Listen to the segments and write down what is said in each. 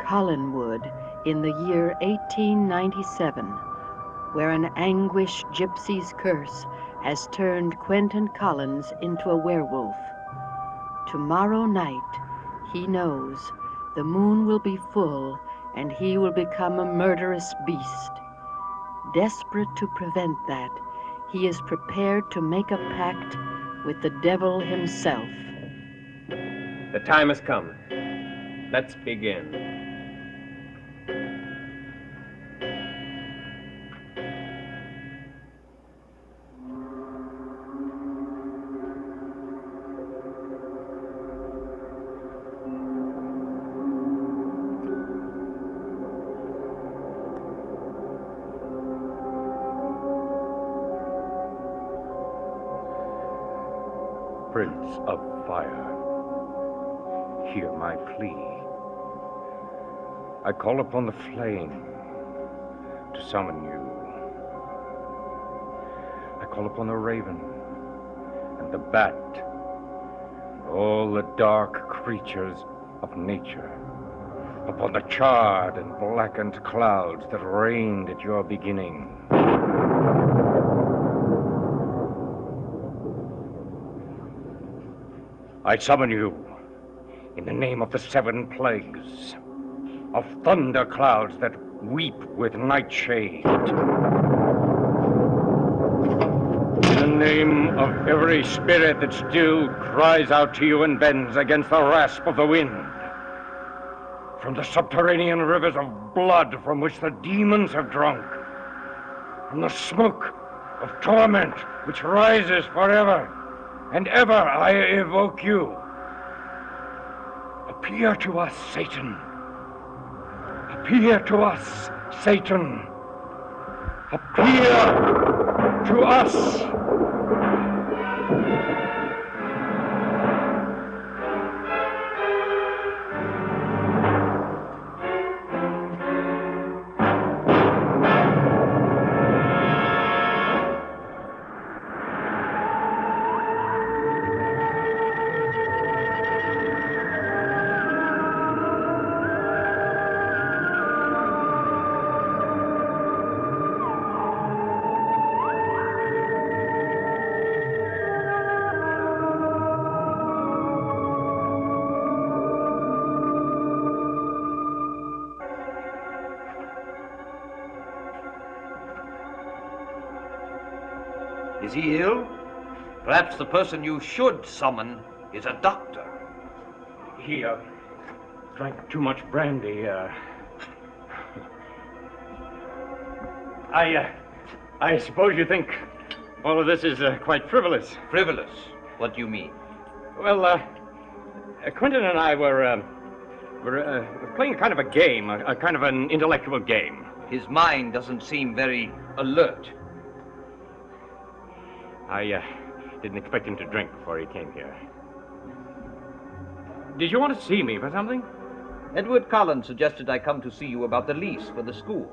Collinwood, in the year 1897, where an anguished gypsy's curse has turned Quentin Collins into a werewolf. Tomorrow night, he knows, the moon will be full and he will become a murderous beast. Desperate to prevent that, he is prepared to make a pact with the devil himself. The time has come. Let's begin. Prince of Fire, hear my plea. I call upon the flame to summon you. I call upon the raven and the bat, and all the dark creatures of nature, upon the charred and blackened clouds that reigned at your beginning. I summon you in the name of the 7 plagues, of thunder clouds that weep with nightshade. In the name of every spirit that still cries out to you and bends against the rasp of the wind. From the subterranean rivers of blood from which the demons have drunk. From the smoke of torment which rises forever. And ever I evoke you. Appear to us, Satan. Appear to us, Satan. Appear to us. Is he ill? Perhaps the person you should summon is a doctor. He drank too much brandy. I suppose you think all of this is quite frivolous. Frivolous? What do you mean? Well, Quentin and I were playing kind of a game, a kind of an intellectual game. His mind doesn't seem very alert. I didn't expect him to drink before he came here. Did you want to see me for something? Edward Collins suggested I come to see you about the lease for the school.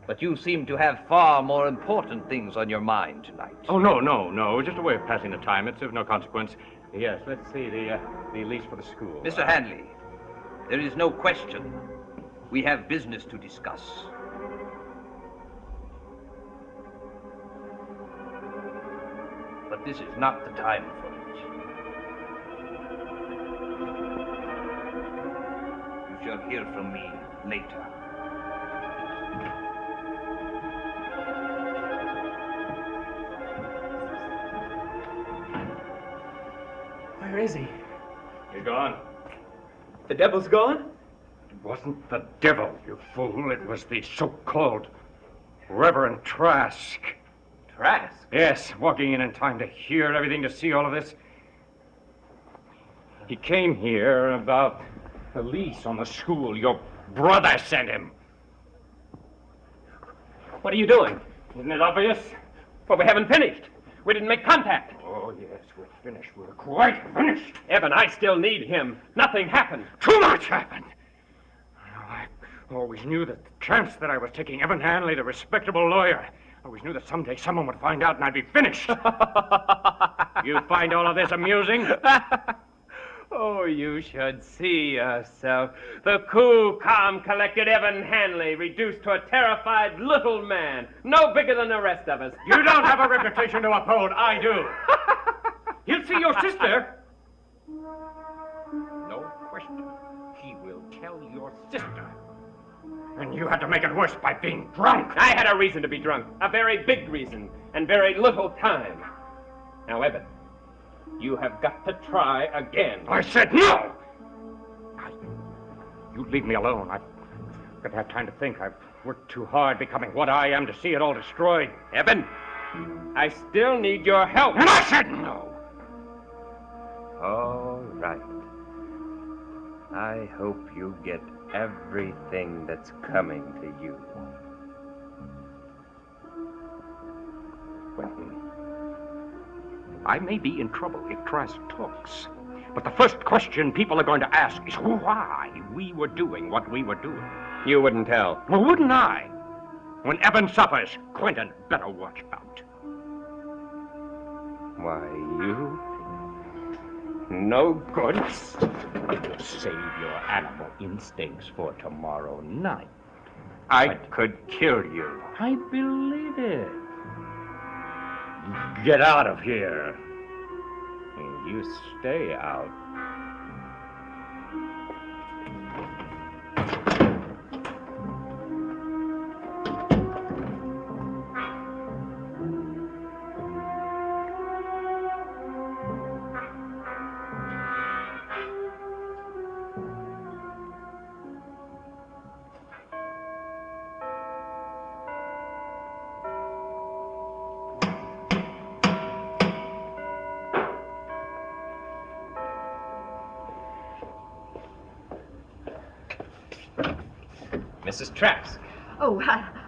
But you seem to have far more important things on your mind tonight. Oh, no. Just a way of passing the time. It's of no consequence. Yes, let's see the lease for the school. Mr. Hanley, there is no question. We have business to discuss. But this is not the time for it. You shall hear from me later. Where is he? He's gone. The devil's gone? It wasn't the devil, you fool. It was the so-called Reverend Trask. Trask? Yes, walking in time to hear everything, to see all of this. He came here about the lease on the school. Your brother sent him. What are you doing? Isn't it obvious? Well, we haven't finished. We didn't make contact. Oh, yes, we're finished. We're quite finished. Evan, I still need him. Nothing happened. Too much happened. I always knew that the chance that I was taking Evan Hanley, the respectable lawyer, always knew that someday someone would find out and I'd be finished. You find all of this amusing? Oh, you should see yourself. The cool, calm, collected Evan Hanley reduced to a terrified little man, no bigger than the rest of us. You don't have a reputation to uphold. I do. He'll see your sister. No question. He will tell your sister. And you had to make it worse by being drunk. I had a reason to be drunk, a very big reason, and very little time. Now, Evan, you have got to try again. I said no! You leave me alone. I've got to have time to think. I've worked too hard becoming what I am to see it all destroyed. Evan, I still need your help. And I said no! All right. I hope you get everything that's coming to you. Quentin, I may be in trouble if Trask talks, but the first question people are going to ask is why we were doing what we were doing. You wouldn't tell. Well, wouldn't I? When Evan suffers, Quentin better watch out. Why, you? No good. Save your animal instincts for tomorrow night. I could kill you. I believe it. Get out of here. And you stay out. Mrs. Trask. Oh,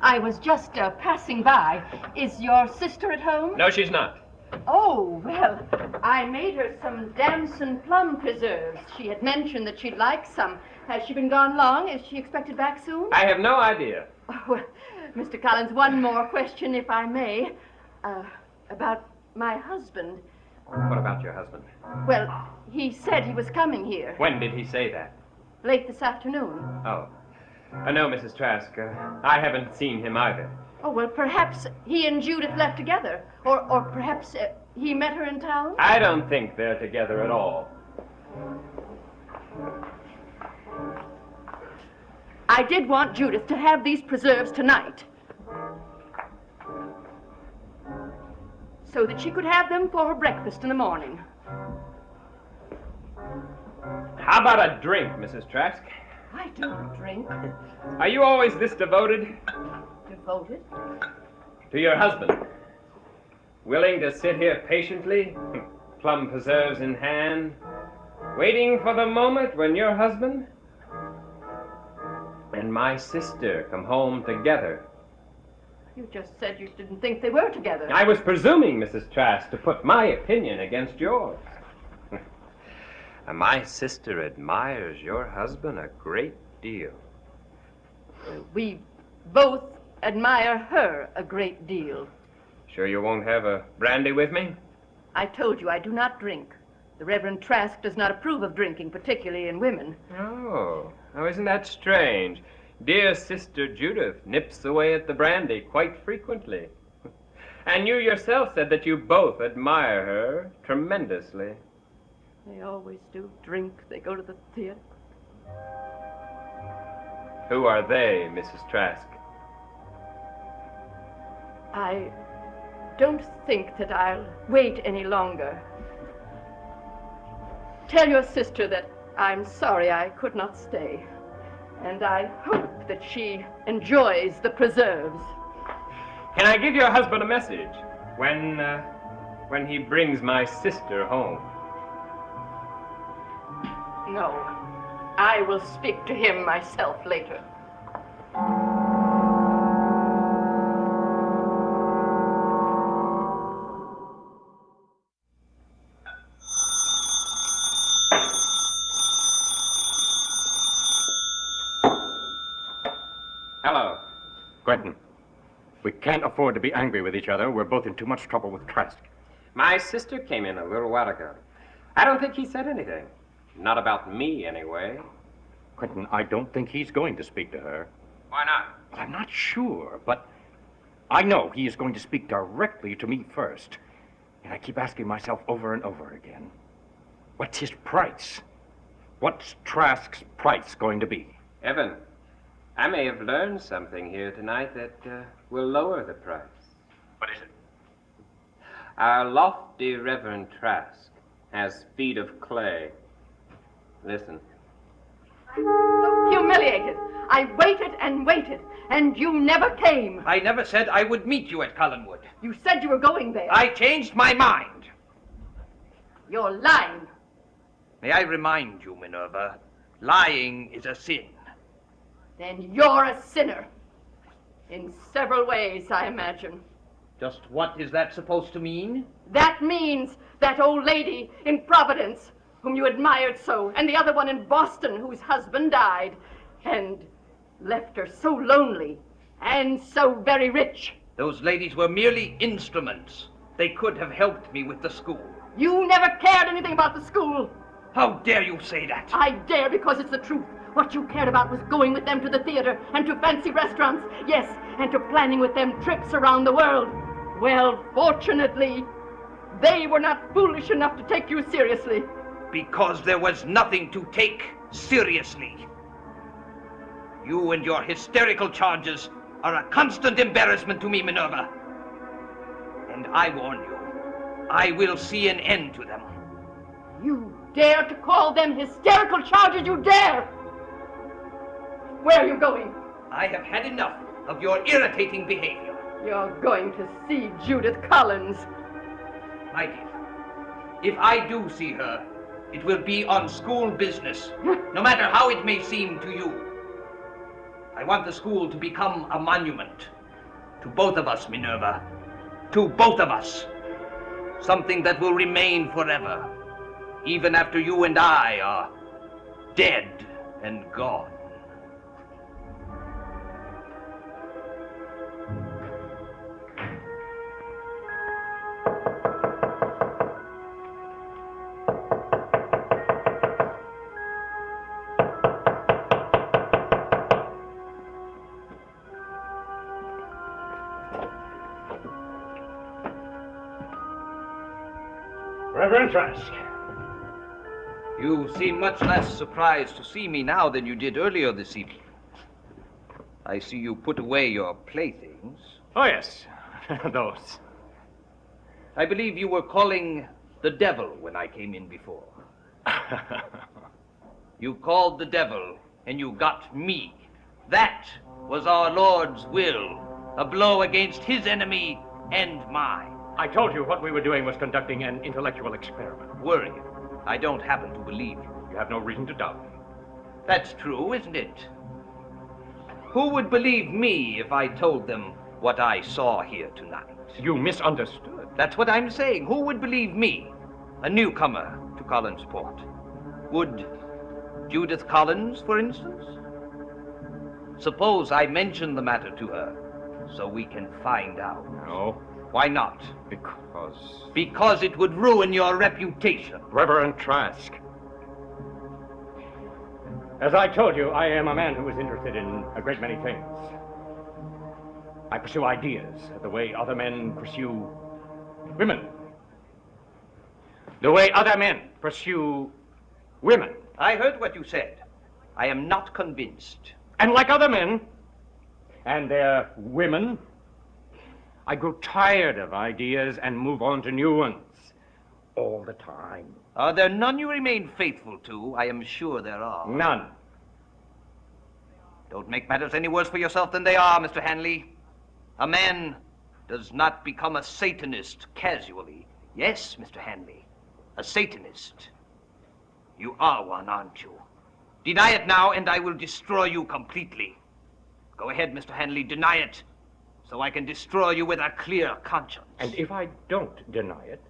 I was just passing by. Is your sister at home? No, she's not. Oh, well, I made her some damson plum preserves. She had mentioned that she'd like some. Has she been gone long? Is she expected back soon? I have no idea. Oh, well, Mr. Collins, one more question, if I may. About my husband. What about your husband? Well, he said he was coming here When did he say that? late this afternoon. Oh. No, Mrs. Trask. I haven't seen him either. Oh, well, perhaps he and Judith left together. Or perhaps he met her in town? I don't think they're together at all. I did want Judith to have these preserves tonight, so that she could have them for her breakfast in the morning. How about a drink, Mrs. Trask? I don't drink. Are you always this devoted Devoted? to your husband? Willing to sit here patiently, plum preserves in hand, waiting for the moment when your husband and my sister come home together? You just said you didn't think they were together. I was presuming, Mrs. Trask, to put my opinion against yours. My sister admires your husband a great deal. We both admire her a great deal. Sure you won't have a brandy with me? I told you I do not drink. The Reverend Trask does not approve of drinking, particularly in women. Oh, isn't that strange? Dear Sister Judith nips away at the brandy quite frequently. And you yourself said that you both admire her tremendously. They always do drink. They go to the theater. Who are they, Mrs. Trask? I don't think that I'll wait any longer. Tell your sister that I'm sorry I could not stay. And I hope that she enjoys the preserves. Can I give your husband a message when he brings my sister home? No, I will speak to him myself later. Hello. Quentin, We can't afford to be angry with each other. We're both in too much trouble with Trask. My sister came in a little while ago. I don't think he said anything. Not about me, anyway. Quentin, I don't think he's going to speak to her. Why not? Well, I'm not sure, but I know he is going to speak directly to me first. And I keep asking myself over and over again, what's his price? What's Trask's price going to be? Evan, I may have learned something here tonight that will lower the price. What is it? Our lofty Reverend Trask has feet of clay. Listen. I'm so humiliated. I waited and waited, and you never came. I never said I would meet you at Collinwood. You said you were going there. I changed my mind. You're lying. May I remind you, Minerva, lying is a sin. Then you're a sinner. In several ways, I imagine. Just what is that supposed to mean? That means that old lady in Providence, whom you admired so, and the other one in Boston, whose husband died, and left her so lonely and so very rich. Those ladies were merely instruments. They could have helped me with the school. You never cared anything about the school. How dare you say that? I dare because it's the truth. What you cared about was going with them to the theater and to fancy restaurants. Yes, and to planning with them trips around the world. Well, fortunately, they were not foolish enough to take you seriously. Because there was nothing to take seriously. You and your hysterical charges are a constant embarrassment to me, Minerva. And I warn you, I will see an end to them. You dare to call them hysterical charges, you dare! Where are you going? I have had enough of your irritating behavior. You're going to see Judith Collins. My dear, if I do see her, it will be on school business, no matter how it may seem to you. I want the school to become a monument to both of us, Minerva. To both of us. Something that will remain forever, even after you and I are dead and gone. Reverend Trask. You seem much less surprised to see me now than you did earlier this evening. I see you put away your playthings. Oh, yes. Those. I believe you were calling the devil when I came in before. You called the devil, and you got me. That was our Lord's will, a blow against his enemy and mine. I told you what we were doing was conducting an intellectual experiment. Were you? I don't happen to believe you. You have no reason to doubt me. That's true, isn't it? Who would believe me if I told them what I saw here tonight? You misunderstood. That's what I'm saying. Who would believe me, a newcomer to Collinsport? Would Judith Collins, for instance? Suppose I mention the matter to her so we can find out. No, Why not? because... Because it would ruin your reputation. Reverend Trask. As I told you, I am a man who is interested in a great many things. I pursue ideas the way other men pursue women. The way other men pursue women. I heard what you said. I am not convinced. And like other men and their women, I grow tired of ideas and move on to new ones all the time. Are there none you remain faithful to? I am sure there are. None. Don't make matters any worse for yourself than they are, Mr. Hanley. A man does not become a Satanist casually. Yes, Mr. Hanley, a Satanist. You are one, aren't you? Deny it now, and I will destroy you completely. Go ahead, Mr. Hanley, deny it, so I can destroy you with a clear conscience. And if I don't deny it,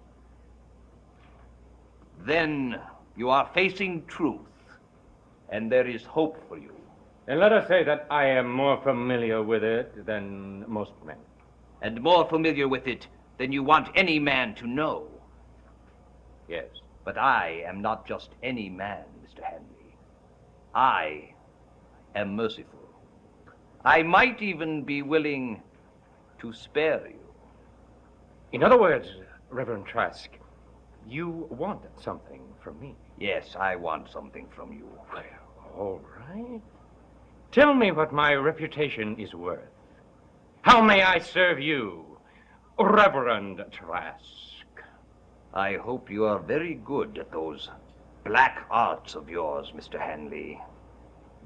then you are facing truth, and there is hope for you. then let us say that I am more familiar with it than most men. and more familiar with it than you want any man to know. Yes. But I am not just any man, Mr. Hanley. I am merciful. I might even be willing to spare you. In other words, Reverend Trask, you want something from me. Yes, I want something from you. Well, all right. Tell me what my reputation is worth. How may I serve you, Reverend Trask? I hope you are very good at those black arts of yours, Mr. Hanley.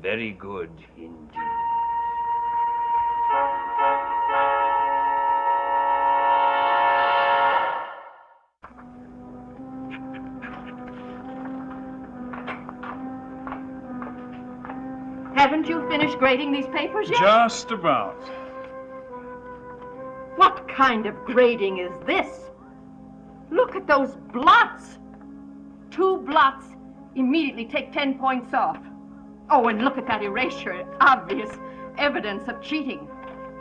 Very good indeed. Haven't you finished grading these papers yet? Just about. What kind of grading is this? Look at those blots. 2 blots. Immediately take 10 points off. Oh, and look at that erasure. Obvious evidence of cheating.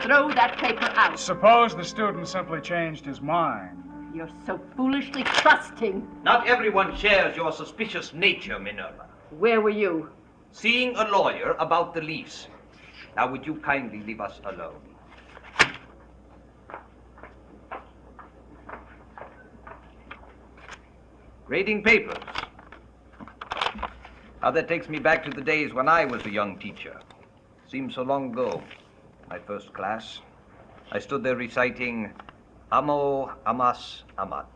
Throw that paper out. Suppose the student simply changed his mind. You're so foolishly trusting. Not everyone shares your suspicious nature, Minerva. Where were you? Seeing a lawyer about the lease. Now, would you kindly leave us alone? Grading papers. Now that takes me back to the days when I was a young teacher. Seems so long ago. My first class. I stood there reciting Amo, Amas, Amat.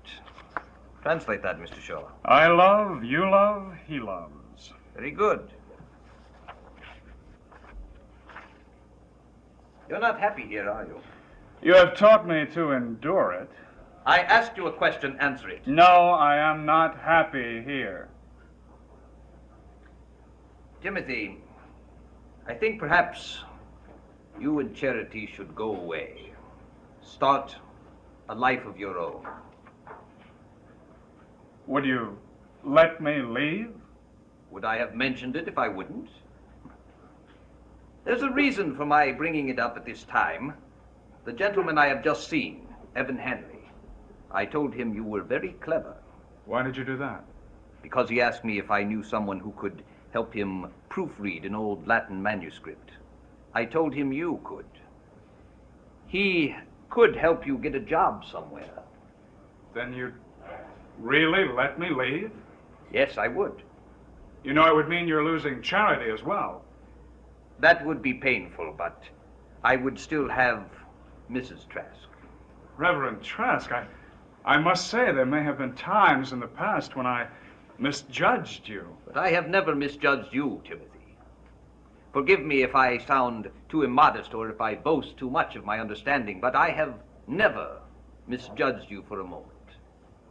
Translate that, Mr. Shaw. I love, you love, he loves. Very good. You're not happy here, are you? You have taught me to endure it. I asked you a question, answer it. No, I am not happy here. Timothy, I think perhaps you and Charity should go away. Start a life of your own. Would you let me leave? Would I have mentioned it if I wouldn't? There's a reason for my bringing it up at this time. The gentleman I have just seen, Evan Hanley. I told him you were very clever. Why did you do that? Because he asked me if I knew someone who could help him proofread an old Latin manuscript. I told him you could. He could help you get a job somewhere. Then you'd really let me leave? Yes, I would. You know, it would mean you're losing Charity as well. That would be painful, but I would still have Mrs. Trask. Reverend Trask, I must say there may have been times in the past when I misjudged you. But I have never misjudged you, Timothy. Forgive me if I sound too immodest or if I boast too much of my understanding, but I have never misjudged you for a moment.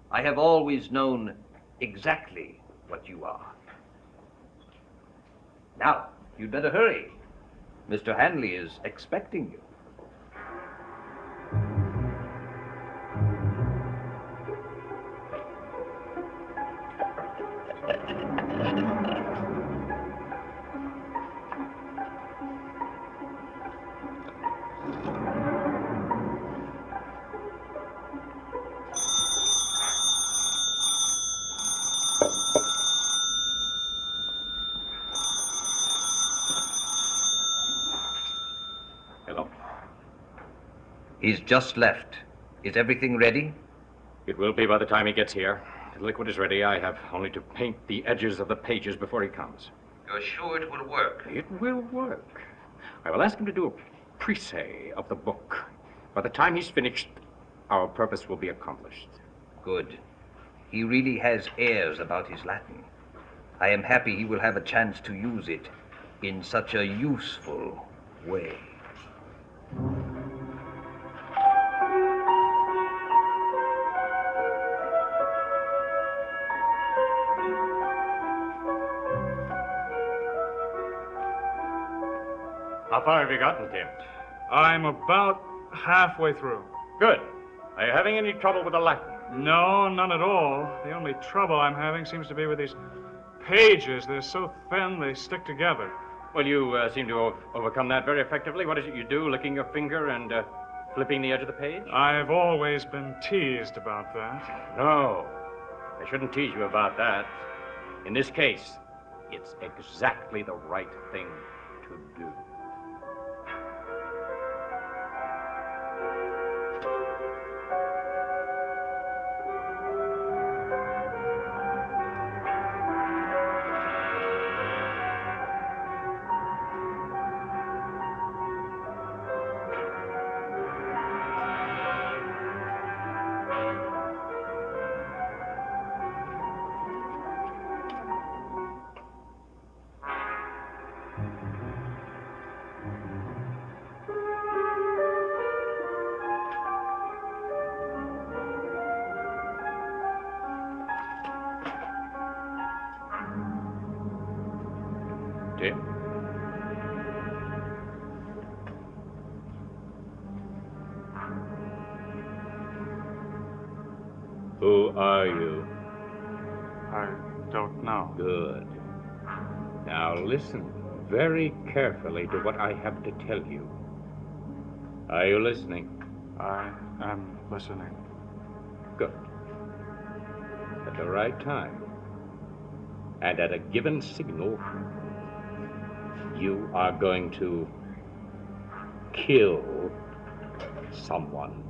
I have always known exactly what you are. Now, you'd better hurry. Mr. Hanley is expecting you. He's just left. Is everything ready? It will be by the time he gets here. The liquid is ready. I have only to paint the edges of the pages before he comes. You're sure it will work? It will work. I will ask him to do a précis of the book. By the time he's finished, our purpose will be accomplished. Good. He really has airs about his Latin. I am happy he will have a chance to use it in such a useful way. How far have you gotten, Tim? I'm about halfway through. Good. Are you having any trouble with the Latin? No, none at all. The only trouble I'm having seems to be with these pages. They're so thin they stick together. Well, you seem to have overcome that very effectively. What is it you do, licking your finger and flipping the edge of the page? I've always been teased about that. No. I shouldn't tease you about that. In this case, it's exactly the right thing to do. Tim? Who are you? I don't know. Good. Now listen very carefully to what I have to tell you. Are you listening? I am listening. Good. At the right time, and at a given signal, you are going to kill someone.